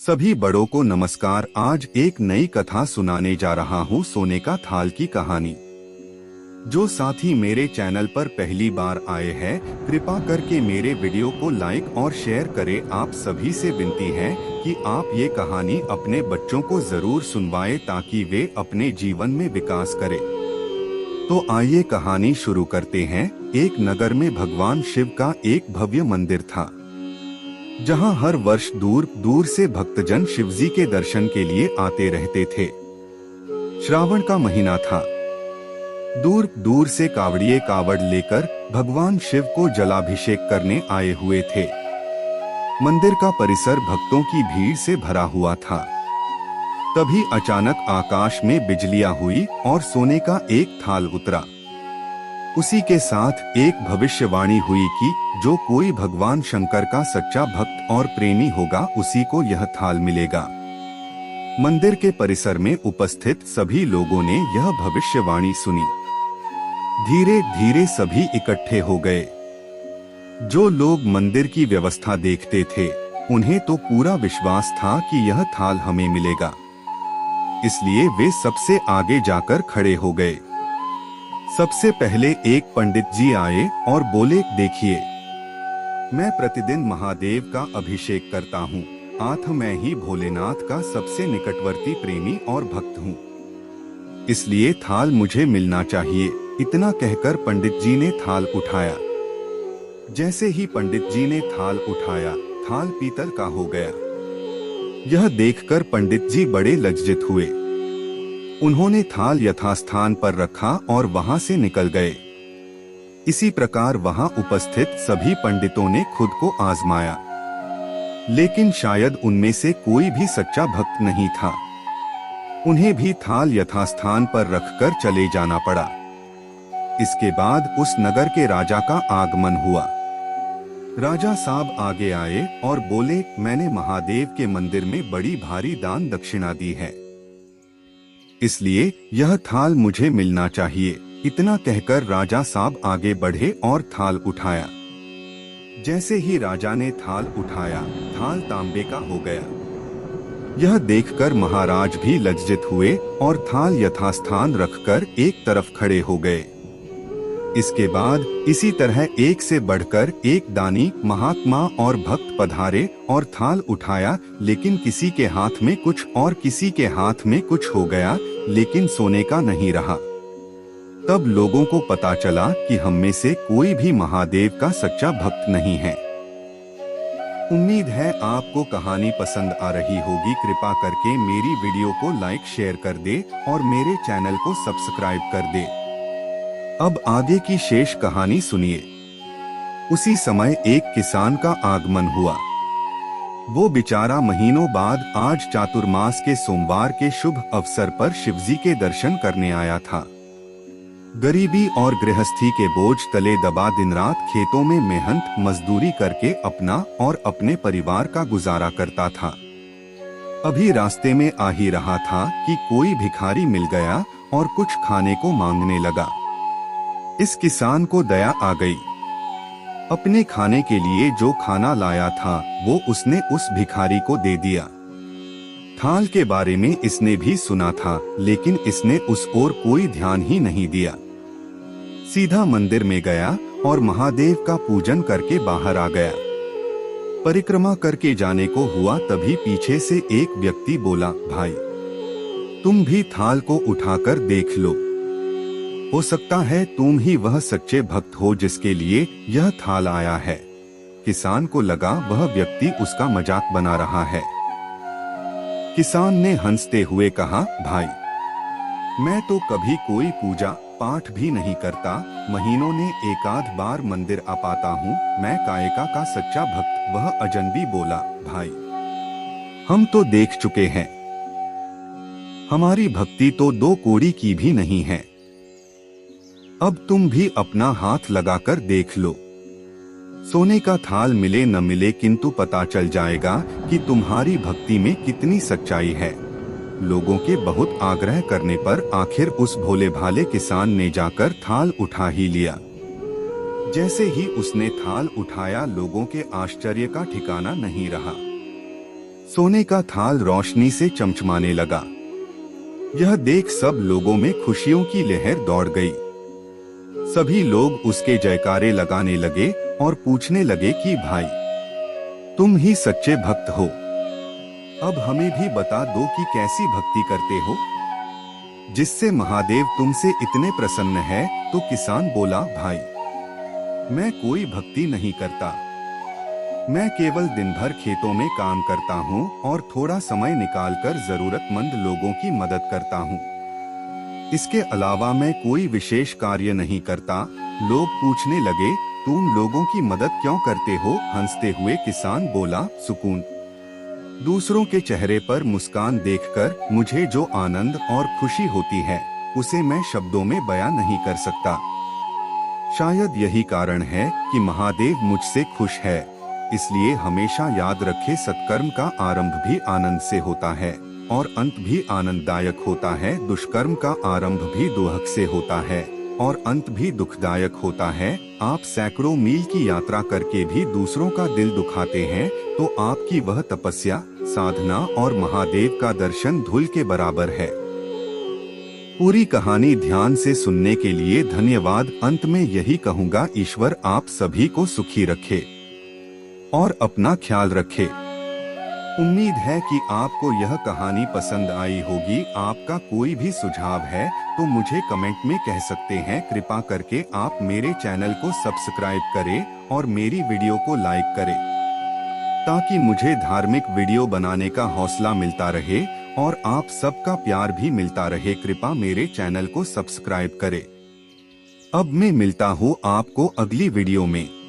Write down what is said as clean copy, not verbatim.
सभी बड़ों को नमस्कार। आज एक नई कथा सुनाने जा रहा हूँ, सोने का थाल की कहानी। जो साथी मेरे चैनल पर पहली बार आए हैं, कृपा करके मेरे वीडियो को लाइक और शेयर करें। आप सभी से विनती है कि आप ये कहानी अपने बच्चों को जरूर सुनवाएं ताकि वे अपने जीवन में विकास करें। तो आइए कहानी शुरू करते हैं। एक नगर में भगवान शिव का एक भव्य मंदिर था, जहां हर वर्ष दूर दूर से भक्तजन शिवजी के दर्शन के लिए आते रहते थे। श्रावण का महीना था। दूर दूर से कावड़िए कावड़ लेकर भगवान शिव को जलाभिषेक करने आए हुए थे। मंदिर का परिसर भक्तों की भीड़ से भरा हुआ था। तभी अचानक आकाश में बिजलियां हुई और सोने का एक थाल उतरा। उसी के साथ एक भविष्यवाणी हुई कि जो कोई भगवान शंकर का सच्चा भक्त और प्रेमी होगा, उसी को यह थाल मिलेगा। मंदिर के परिसर में उपस्थित सभी लोगों ने यह भविष्यवाणी सुनी। धीरे धीरे सभी इकट्ठे हो गए। जो लोग मंदिर की व्यवस्था देखते थे, उन्हें तो पूरा विश्वास था कि यह थाल हमें मिलेगा। इसलिए वे सबसे आगे जाकर खड़े हो गए। सबसे पहले एक पंडित जी आए और बोले, देखिए, मैं प्रतिदिन महादेव का अभिषेक करता हूँ। आठ मैं ही भोलेनाथ का सबसे निकटवर्ती प्रेमी और भक्त हूँ, इसलिए थाल मुझे मिलना चाहिए। इतना कहकर पंडित जी ने थाल उठाया। जैसे ही पंडित जी ने थाल उठाया, थाल पीतल का हो गया। यह देखकर पंडित जी बड़े लज्जित हुए। उन्होंने थाल यथास्थान पर रखा और वहां से निकल गए। इसी प्रकार वहां उपस्थित सभी पंडितों ने खुद को आजमाया, लेकिन शायद उनमें से कोई भी सच्चा भक्त नहीं था। उन्हें भी थाल यथास्थान पर रखकर चले जाना पड़ा। इसके बाद उस नगर के राजा का आगमन हुआ। राजा साहब आगे आए और बोले, मैंने महादेव के मंदिर में बड़ी भारी दान दक्षिणा दी है, इसलिए यह थाल मुझे मिलना चाहिए। इतना कहकर राजा साहब आगे बढ़े और थाल उठाया। जैसे ही राजा ने थाल उठाया, थाल तांबे का हो गया। यह देखकर महाराज भी लज्जित हुए और थाल यथास्थान रखकर एक तरफ खड़े हो गए। इसके बाद इसी तरह एक से बढ़कर एक दानी, महात्मा और भक्त पधारे और थाल उठाया, लेकिन किसी के हाथ में कुछ और किसी के हाथ में कुछ हो गया, लेकिन सोने का नहीं रहा। तब लोगों को पता चला कि हम में से कोई भी महादेव का सच्चा भक्त नहीं है। उम्मीद है आपको कहानी पसंद आ रही होगी। कृपा करके मेरी वीडियो को लाइक शेयर कर दे और मेरे चैनल को सब्सक्राइब कर दे। अब आगे की शेष कहानी सुनिए। उसी समय एक किसान का आगमन हुआ। वो बेचारा महीनों बाद आज चातुर्मास के सोमवार के शुभ अवसर पर शिवजी के दर्शन करने आया था। गरीबी और गृहस्थी के बोझ तले दबा दिन रात खेतों में मेहनत मजदूरी करके अपना और अपने परिवार का गुजारा करता था। अभी रास्ते में आ ही रहा था कि कोई भिखारी मिल गया और कुछ खाने को मांगने लगा। इस किसान को दया आ गई। अपने खाने के लिए जो खाना लाया था, वो उसने उस भिखारी को दे दिया। थाल के बारे में इसने भी सुना था, लेकिन इसने उस ओर कोई ध्यान ही नहीं दिया। सीधा मंदिर में गया और महादेव का पूजन करके बाहर आ गया। परिक्रमा करके जाने को हुआ, तभी पीछे से एक व्यक्ति बोला, भाई, तुम भी थाल को उठाकर देख लो। हो सकता है तुम ही वह सच्चे भक्त हो जिसके लिए यह थाल आया है। किसान को लगा वह व्यक्ति उसका मजाक बना रहा है। किसान ने हंसते हुए कहा, भाई, मैं तो कभी कोई पूजा पाठ भी नहीं करता, महीनों ने एकाध बार मंदिर आ पाता हूँ। मैं कायका का सच्चा भक्त। वह अजनबी बोला, भाई, हम तो देख चुके हैं, हमारी भक्ति तो दो कौड़ी की भी नहीं है। अब तुम भी अपना हाथ लगाकर देख लो। सोने का थाल मिले न मिले, किंतु पता चल जाएगा कि तुम्हारी भक्ति में कितनी सच्चाई है। लोगों के बहुत आग्रह करने पर आखिर उस भोले भाले किसान ने जाकर थाल उठा ही लिया। जैसे ही उसने थाल उठाया, लोगों के आश्चर्य का ठिकाना नहीं रहा। सोने का थाल रोशनी से चमचमाने लगा। यह देख सब लोगों में खुशियों की लहर दौड़ गई। सभी लोग उसके जयकारे लगाने लगे और पूछने लगे कि भाई, तुम ही सच्चे भक्त हो, अब हमें भी बता दो कि कैसी भक्ति करते हो, जिससे महादेव तुमसे इतने प्रसन्न है। तो किसान बोला, भाई, मैं कोई भक्ति नहीं करता, मैं केवल दिन भर खेतों में काम करता हूँ और थोड़ा समय निकालकर जरूरतमंद लोगों की मदद करता हूँ। इसके अलावा मैं कोई विशेष कार्य नहीं करता। लोग पूछने लगे, तुम लोगों की मदद क्यों करते हो? हंसते हुए किसान बोला, सुकून। दूसरों के चेहरे पर मुस्कान देखकर मुझे जो आनंद और खुशी होती है, उसे मैं शब्दों में बयां नहीं कर सकता। शायद यही कारण है कि महादेव मुझसे खुश है। इसलिए हमेशा याद रखे, सत्कर्म का आरंभ भी आनंद से होता है और अंत भी आनंददायक होता है। दुष्कर्म का आरंभ भी दुहक से होता है और अंत भी दुखदायक होता है। आप सैकड़ों मील की यात्रा करके भी दूसरों का दिल दुखाते हैं तो आपकी वह तपस्या, साधना और महादेव का दर्शन धूल के बराबर है। पूरी कहानी ध्यान से सुनने के लिए धन्यवाद। अंत में यही कहूँगा, ईश्वर आप सभी को सुखी रखे और अपना ख्याल रखे। उम्मीद है कि आपको यह कहानी पसंद आई होगी। आपका कोई भी सुझाव है तो मुझे कमेंट में कह सकते हैं। कृपा करके आप मेरे चैनल को सब्सक्राइब करें और मेरी वीडियो को लाइक करें, ताकि मुझे धार्मिक वीडियो बनाने का हौसला मिलता रहे और आप सबका प्यार भी मिलता रहे। कृपा मेरे चैनल को सब्सक्राइब करें। अब मैं मिलता हूँ आपको अगली वीडियो में।